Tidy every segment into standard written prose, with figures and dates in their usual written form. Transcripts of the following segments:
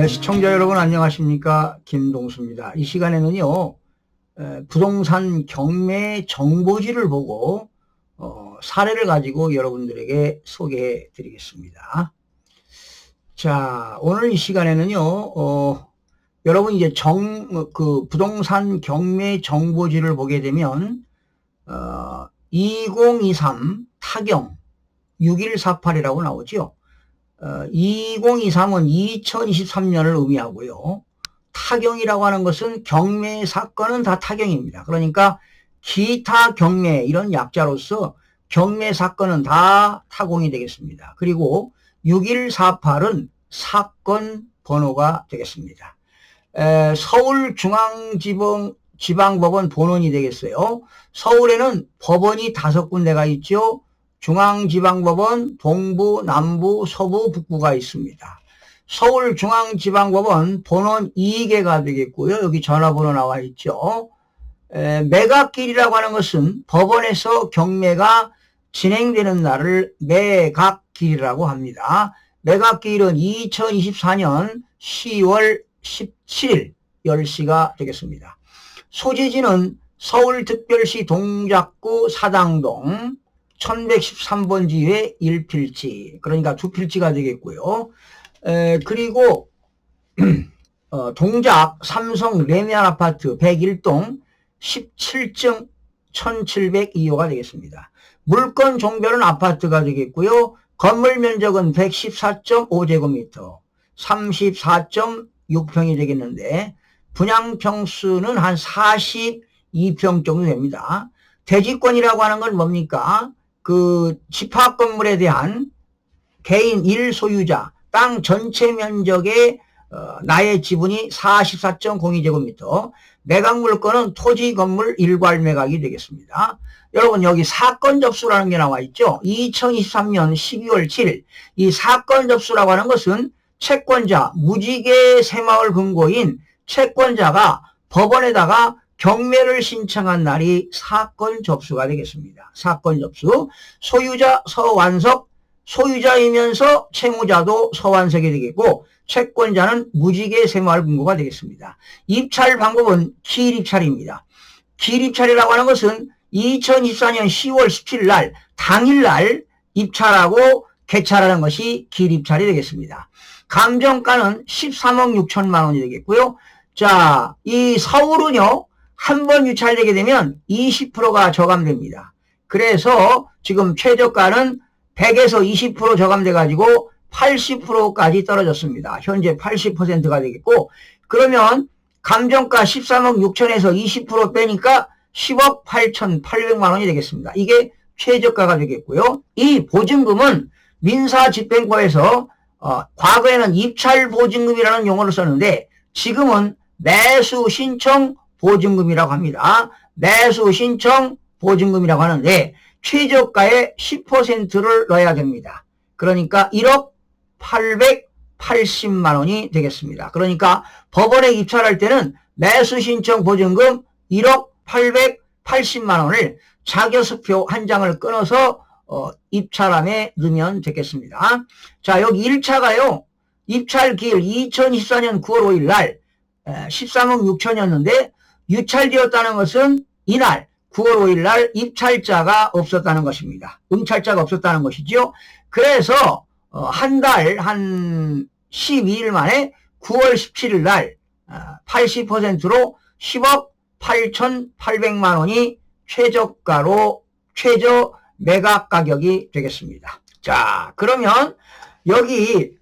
시청자 여러분 안녕하십니까, 김동수입니다. 이 시간에는요 부동산 경매 정보지를 보고 사례를 가지고 여러분들에게 소개해 드리겠습니다. 자, 오늘 이 시간에는요 여러분 이제 부동산 경매 정보지를 보게 되면 2023 타경 6148이라고 나오죠. 2023은 2023년을 의미하고요. 타경이라고 하는 것은 경매 사건은 다 타경입니다. 그러니까 기타 경매 이런 약자로서 경매 사건은 다 타공이 되겠습니다. 그리고 6148은 사건 번호가 되겠습니다. 서울중앙지방법원 본원이 되겠어요. 서울에는 법원이 5군데가 있죠. 중앙지방법원 동부, 남부, 서부, 북부가 있습니다. 서울중앙지방법원 본원 2개가 되겠고요. 여기 전화번호 나와 있죠. 매각길이라고 하는 것은 법원에서 경매가 진행되는 날을 매각길이라고 합니다. 매각길은 2024년 10월 17일 10시가 되겠습니다. 소재지는 서울특별시 동작구 사당동 1113번지에 1필지, 그러니까 2필지가 되겠고요. 그리고 동작 삼성 레미안 아파트 101동 17층 1702호가 되겠습니다. 물건 종별은 아파트가 되겠고요. 건물 면적은 114.5제곱미터 34.6평이 되겠는데 분양평수는 한 42평 정도 됩니다. 대지권이라고 하는 건 뭡니까? 그 집합 건물에 대한 개인 1소유자 땅 전체 면적의 나의 지분이 44.02제곱미터, 매각 물건은 토지 건물 일괄 매각이 되겠습니다. 여러분 여기 사건 접수라는 게 나와 있죠. 2023년 12월 7일 이 사건 접수라고 하는 것은 채권자 무지개 새마을 금고인 채권자가 법원에다가 경매를 신청한 날이 사건 접수가 되겠습니다. 사건 접수. 소유자 서완석, 소유자이면서 채무자도 서완석이 되겠고 채권자는 무지개 새마을 금고가 되겠습니다. 입찰 방법은 기일입찰입니다. 기일입찰이라고 하는 것은 2024년 10월 17일 날 당일날 입찰하고 개찰하는 것이 기일입찰이 되겠습니다. 감정가는 13억 6천만 원이 되겠고요. 자, 이 서울은요 한 번 유찰되게 되면 20%가 저감됩니다. 그래서 지금 최저가는 100에서 20% 저감돼 가지고 80%까지 떨어졌습니다. 현재 80%가 되겠고, 그러면 감정가 13억 6천에서 20% 빼니까 10억 8,800만 원이 되겠습니다. 이게 최저가가 되겠고요. 이 보증금은 민사집행법에서 과거에는 입찰 보증금이라는 용어를 썼는데 지금은 매수 신청 보증금이라고 합니다. 매수 신청 보증금이라고 하는데 최저가의 10%를 넣어야 됩니다. 그러니까 1억 880만 원이 되겠습니다. 그러니까 법원에 입찰할 때는 매수 신청 보증금 1억 880만 원을 자격수표 한 장을 끊어서 입찰함에 넣으면 되겠습니다. 자, 여기 1차가요. 입찰 기일 2024년 9월 5일 날 13억 6천이었는데 유찰되었다는 것은 이날 9월 5일 날 입찰자가 없었다는 것입니다. 응찰자가 없었다는 것이죠. 그래서 한 달 한 12일 만에 9월 17일 날 80%로 10억 8,800만 원이 최저가로 최저 매각 가격이 되겠습니다. 자, 그러면 여기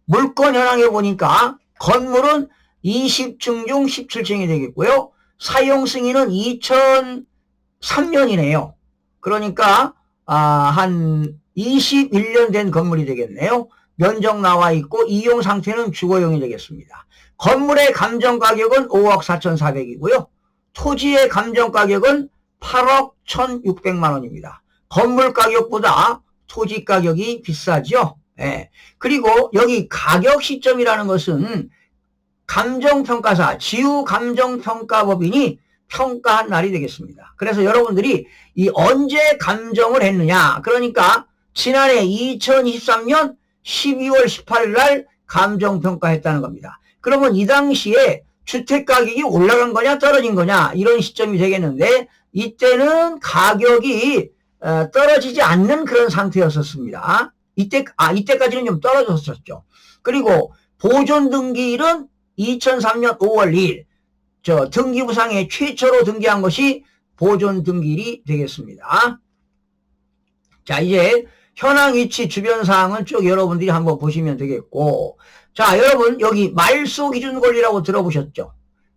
물건 현황에 보니까 건물은 20층 중 17층이 되겠고요. 사용 승인은 2003년이네요. 그러니까 한 21년 된 건물이 되겠네요. 면적 나와 있고 이용 상태는 주거용이 되겠습니다. 건물의 감정 가격은 5억 4,400이고요. 토지의 감정 가격은 8억 1,600만 원입니다. 건물 가격보다 토지 가격이 비싸죠. 예. 그리고 여기 가격 시점이라는 것은 감정평가사, 지우감정평가법인이 평가한 날이 되겠습니다. 그래서 여러분들이 이 언제 감정을 했느냐, 그러니까 지난해 2023년 12월 18일 날 감정평가했다는 겁니다. 그러면 이 당시에 주택가격이 올라간 거냐 떨어진 거냐 이런 시점이 되겠는데 이때는 가격이 떨어지지 않는 그런 상태였었습니다. 이때까지는 좀 떨어졌었죠. 그리고 보존 등기일은 2003년 5월 2일 등기부상에 최초로 등기한 것이 보존 등기일이 되겠습니다. 자, 이제 현황 위치 주변 사항은 쭉 여러분들이 한번 보시면 되겠고, 자, 여러분 여기 말소 기준 권리라고 들어보셨죠?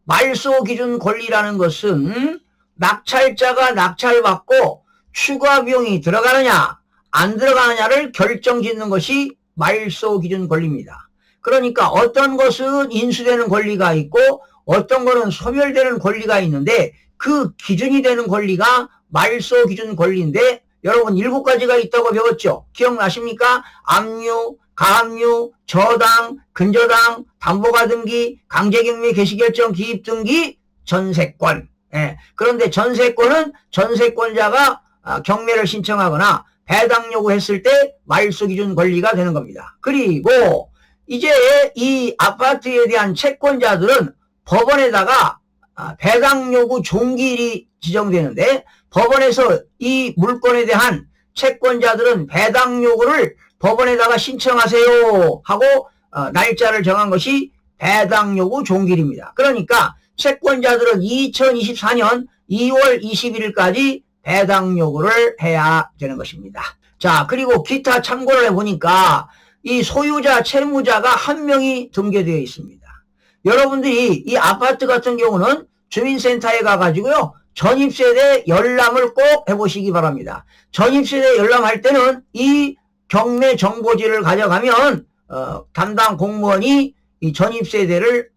말소 기준 권리라는 것은 낙찰자가 낙찰받고 추가 비용이 들어가느냐 안 들어가느냐를 결정짓는 것이 말소 기준 권리입니다. 그러니까 어떤 것은 인수되는 권리가 있고 어떤 것은 소멸되는 권리가 있는데 그 기준이 되는 권리가 말소 기준 권리인데 여러분 7가지가 있다고 배웠죠? 기억나십니까? 압류, 가압류, 저당, 근저당, 담보가 등기, 강제경매 개시결정 기입 등기, 전세권. 예. 그런데 전세권은 전세권자가 경매를 신청하거나 배당 요구했을 때 말소 기준 권리가 되는 겁니다. 그리고 이제 이 아파트에 대한 채권자들은 법원에다가 배당 요구 종기일이 지정되는데 법원에서 이 물건에 대한 채권자들은 배당 요구를 법원에다가 신청하세요 하고 날짜를 정한 것이 배당 요구 종기일입니다. 그러니까 채권자들은 2024년 2월 21일까지 배당 요구를 해야 되는 것입니다. 자, 그리고 기타 참고를 해보니까 이 소유자, 채무자가 한 명이 등재되어 있습니다. 여러분들이 이 아파트 같은 경우는 주민센터에 가가지고요, 전입세대 열람을 꼭 해보시기 바랍니다. 전입세대 열람할 때는 이 경매 정보지를 가져가면 담당 공무원이 이 전입세대를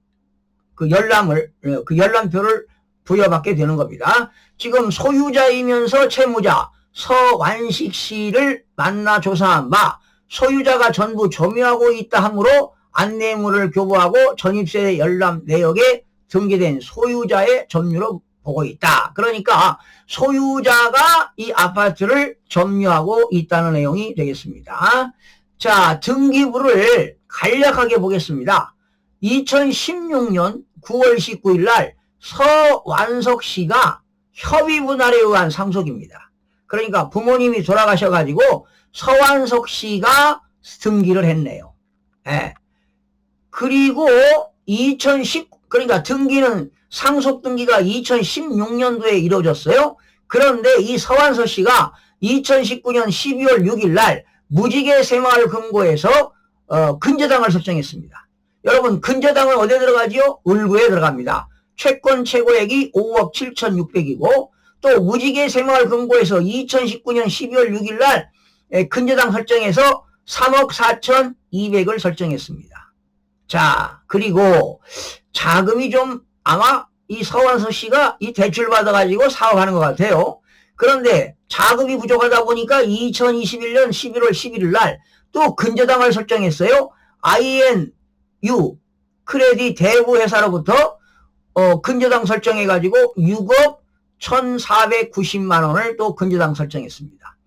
그 열람표를 부여받게 되는 겁니다. 지금 소유자이면서 채무자 서완식 씨를 만나 조사한 바 소유자가 전부 점유하고 있다 하므로 안내물을 교부하고 전입세 열람 내역에 등기된 소유자의 점유로 보고 있다. 그러니까 소유자가 이 아파트를 점유하고 있다는 내용이 되겠습니다. 자, 등기부를 간략하게 보겠습니다. 2016년 9월 19일 날 서완석 씨가 협의분할에 의한 상속입니다. 그러니까 부모님이 돌아가셔가지고 서완석 씨가 등기를 했네요. 예. 그리고 그러니까 등기는 상속 등기가 2016년도에 이루어졌어요. 그런데 이 서완석 씨가 2019년 12월 6일 날 무지개 새마을 금고에서 근저당을 설정했습니다. 여러분 근저당은 어디에 들어가지요? 을구에 들어갑니다. 채권 최고액이 5억 7,600이고 또 무지개 새마을 금고에서 2019년 12월 6일 날 근저당 설정해서 3억 4,200을 설정했습니다. 자, 그리고 자금이 좀 아마 이 서완석 씨가 이 대출 받아가지고 사업하는 것 같아요. 그런데 자금이 부족하다 보니까 2021년 11월 11일 날 또 근저당을 설정했어요. INU 크레딧 대부 회사로부터 근저당 설정해가지고 6억 1,490만 원을 또 근저당 설정했습니다.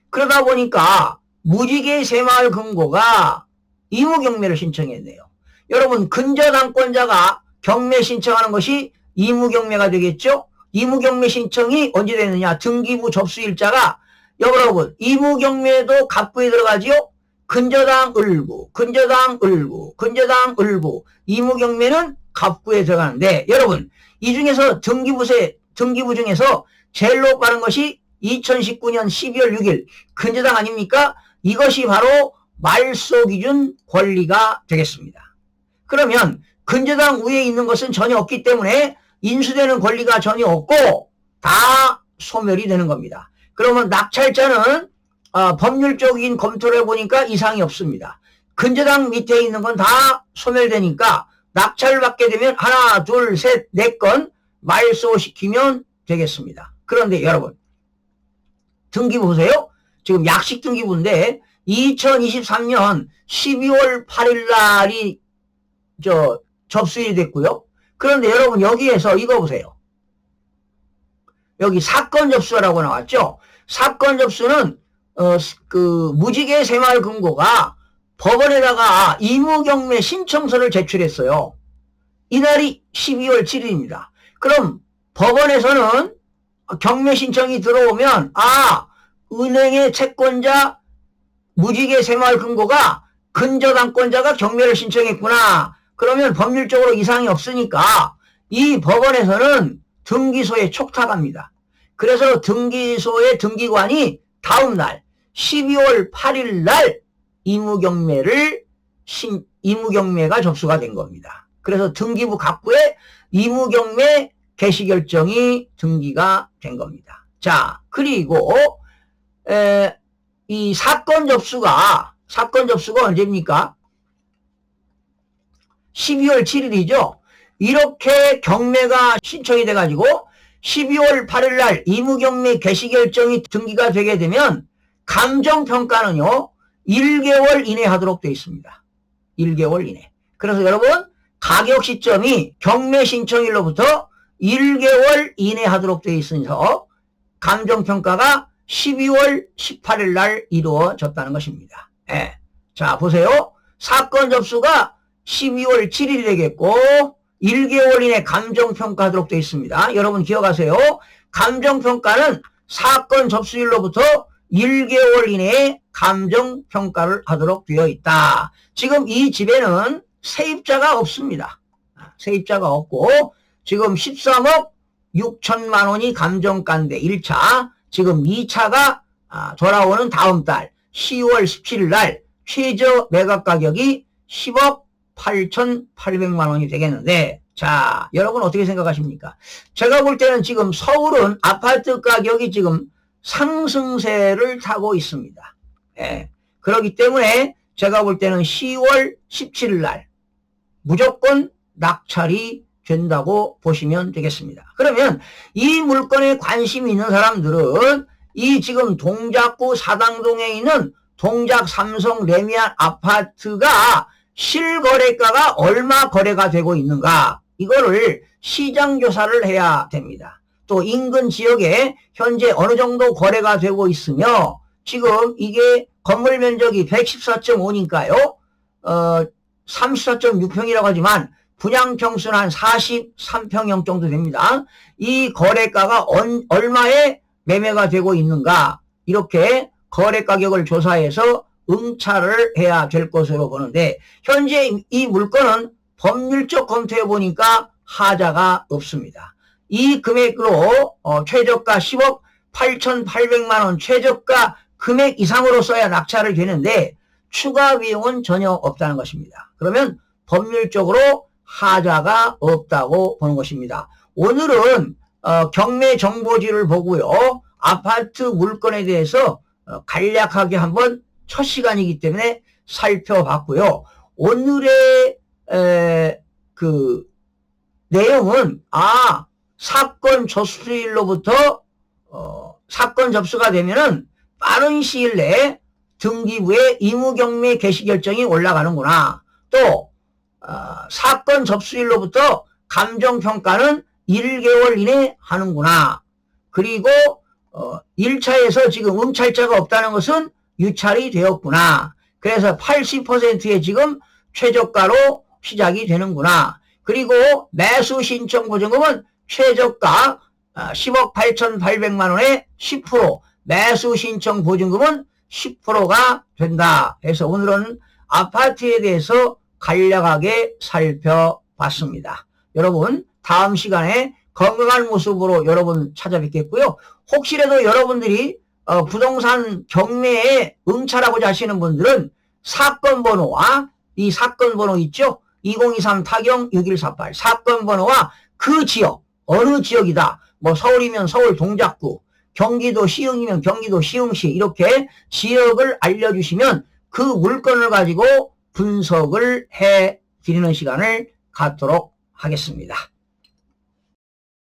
그러다 보니까 무지개 새마을 금고가 의무경매를 신청했네요. 여러분 근저당권자가 경매 신청하는 것이 의무경매가 되겠죠? 의무경매 신청이 언제 되느냐? 등기부 접수일자가 여러분 의무경매도 갑구에 들어가지요? 근저당 을구, 근저당 을구, 근저당 을구. 의무경매는 갑구에 들어가는데 여러분 이 중에서 등기부 중에서 제일 높은 것이 2019년 12월 6일 근저당 아닙니까? 이것이 바로 말소기준 권리가 되겠습니다. 그러면 근저당 위에 있는 것은 전혀 없기 때문에 인수되는 권리가 전혀 없고 다 소멸이 되는 겁니다. 그러면 낙찰자는 법률적인 검토를 해보니까 이상이 없습니다. 근저당 밑에 있는 건 다 소멸되니까 낙찰을 받게 되면 하나, 둘, 셋, 네 건 말소시키면 되겠습니다. 그런데 여러분 등기부 보세요. 지금 약식 등기부인데 2023년 12월 8일 날이 접수일이 됐고요. 그런데 여러분 여기에서 이거 보세요. 여기 사건 접수라고 나왔죠. 사건 접수는 그 무지개 새마을 금고가 법원에다가 의무경매 신청서를 제출했어요. 이날이 12월 7일입니다. 그럼 법원에서는 경매 신청이 들어오면 은행의 채권자 무지개 새마을금고가 근저당권자가 경매를 신청했구나. 그러면 법률적으로 이상이 없으니까 이 법원에서는 등기소에 촉탁합니다. 그래서 등기소의 등기관이 다음 날 12월 8일 날 의무경매가 접수가 된 겁니다. 그래서 등기부 갑부에 의무경매 개시결정이 등기가 된 겁니다. 자, 그리고 이 사건 접수가 언제입니까? 12월 7일이죠. 이렇게 경매가 신청이 돼가지고 12월 8일 날 의무경매 개시결정이 등기가 되게 되면 감정평가는요 1개월 이내 하도록 되어 있습니다. 1개월 이내. 그래서 여러분 가격 시점이 경매 신청일로부터 1개월 이내 하도록 되어 있어서 감정평가가 12월 18일 날 이루어졌다는 것입니다. 예. 자, 보세요. 사건 접수가 12월 7일이 되겠고 1개월 이내 감정평가하도록 되어 있습니다. 여러분 기억하세요. 감정평가는 사건 접수일로부터 1개월 이내에 감정평가를 하도록 되어 있다. 지금 이 집에는 세입자가 없습니다. 세입자가 없고 지금 13억 6천만 원이 감정가인데 1차, 지금 2차가 돌아오는 다음 달 10월 17일 날 최저 매각 가격이 10억 8,800만 원이 되겠는데, 자, 여러분 어떻게 생각하십니까? 제가 볼 때는 지금 서울은 아파트 가격이 지금 상승세를 타고 있습니다. 예. 그렇기 때문에 제가 볼 때는 10월 17일 날 무조건 낙찰이 된다고 보시면 되겠습니다. 그러면 이 물건에 관심이 있는 사람들은 이 지금 동작구 사당동에 있는 동작 삼성 레미안 아파트가 실거래가가 얼마 거래가 되고 있는가, 이거를 시장조사를 해야 됩니다. 또 인근 지역에 현재 어느 정도 거래가 되고 있으며, 지금 이게 건물 면적이 114.5니까요 34.6평이라고 하지만 분양평수는 한 43평형 정도 됩니다. 이 거래가가 얼마에 매매가 되고 있는가, 이렇게 거래 가격을 조사해서 응찰을 해야 될 것으로 보는데, 현재 이 물건은 법률적 검토해 보니까 하자가 없습니다. 이 금액으로 최저가 10억 8,800만 원 최저가 금액 이상으로 써야 낙찰을 되는데 추가 비용은 전혀 없다는 것입니다. 그러면 법률적으로 하자가 없다고 보는 것입니다. 오늘은 경매 정보지를 보고요, 아파트 물건에 대해서 간략하게 한번 첫 시간이기 때문에 살펴봤고요. 오늘의 그 내용은 사건 접수일로부터 사건 접수가 되면은 빠른 시일 내에 등기부에 의무경매 개시결정이 올라가는구나. 또 사건 접수일로부터 감정평가는 1개월 이내 하는구나. 그리고 1차에서 지금 응찰자가 없다는 것은 유찰이 되었구나. 그래서 80%의 지금 최저가로 시작이 되는구나. 그리고 매수 신청 보증금은 최저가 10억 8,800만 원에 10%, 매수 신청 보증금은 10%가 된다. 그래서 오늘은 아파트에 대해서 간략하게 살펴봤습니다. 여러분 다음 시간에 건강한 모습으로 여러분 찾아뵙겠고요. 혹시라도 여러분들이 부동산 경매에 응찰하고자 하시는 분들은 사건 번호와 이 사건 번호 있죠? 2023 타경 6148 사건 번호와 그 지역, 어느 지역이다. 뭐 서울이면 서울 동작구, 경기도 시흥이면 경기도 시흥시, 이렇게 지역을 알려주시면 그 물건을 가지고 분석을 해 드리는 시간을 갖도록 하겠습니다.